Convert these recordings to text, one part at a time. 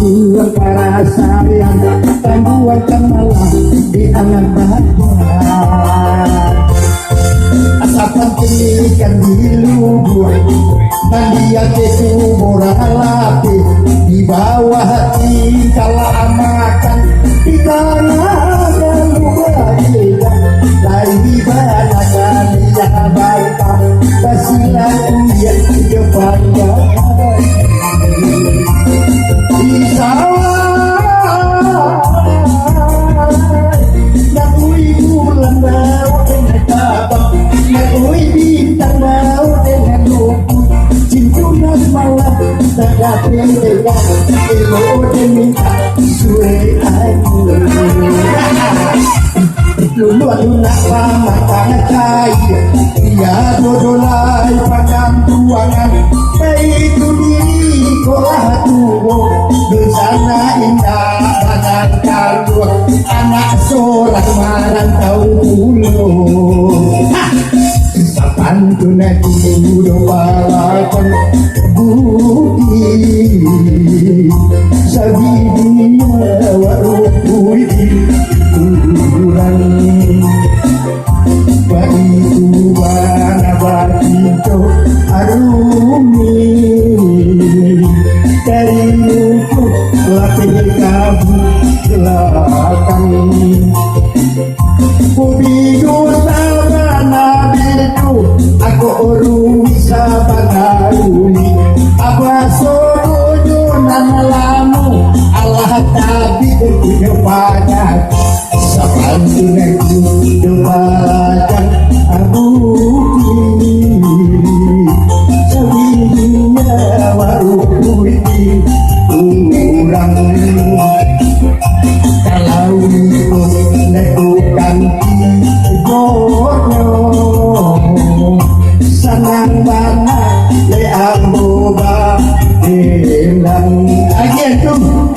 Tuhan para sayang Tambuhkan malah di anak bahagia. Asa pentingkan di lubur Mandian itu murah lapi di bawah hati kala amakan di tanah dan lubahikan dari di banakan yang bantah basilah uyan kebangga di sawah dan ibu lembau dengan tabang dan bintang mau dengan lupu cintunas malah tak dengan ilo minta sure aku lunak lama tangan cair dia dodolai padang tuangan itu diri kolah tubuh bersana indah badan kalua anak seorang marantau pulau sapan tunai kudu balapan budi sabidinya warupui kurang baitu bana batito arumi dari muku latih kabu belakang kubidu sabana bidu aku urung sabanaruni abasojo nanalamu Allah tabi kepada sabantuneku debalakan abuki sabinya warupui kurang kalau itu lakukan jodoh senang banget leang boba hilang aja tuh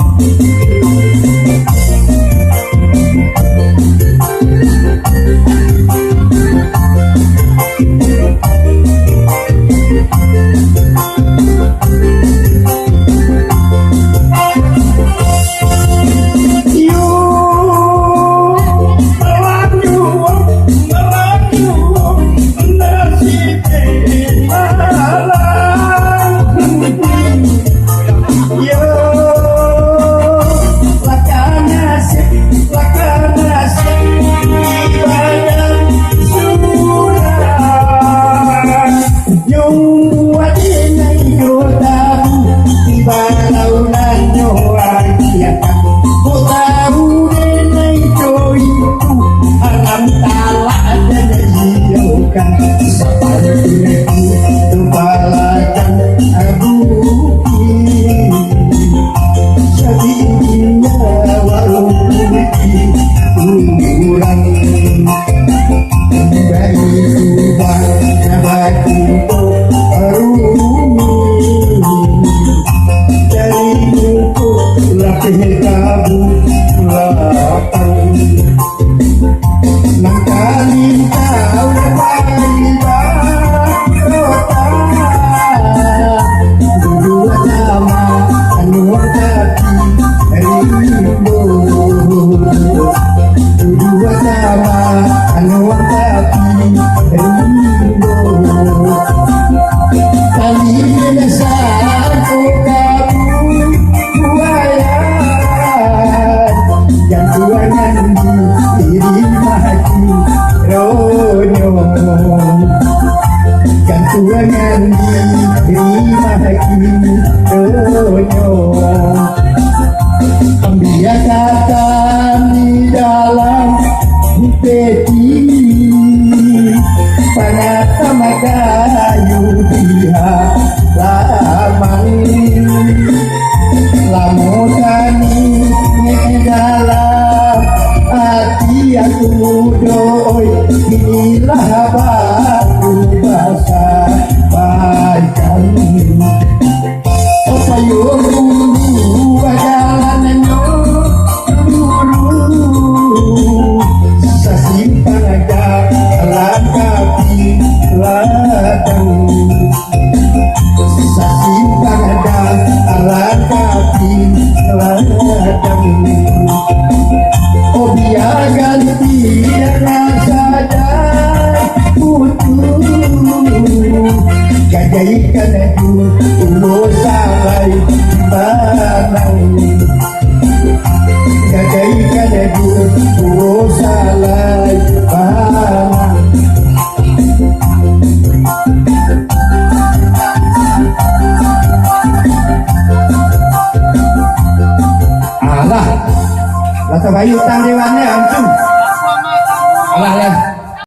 Kali ini saya aku kamu buaya bagaikan tulus salai panang bagaikan tulus salai panang alah lah terbayu utang dewan ni antum alah lah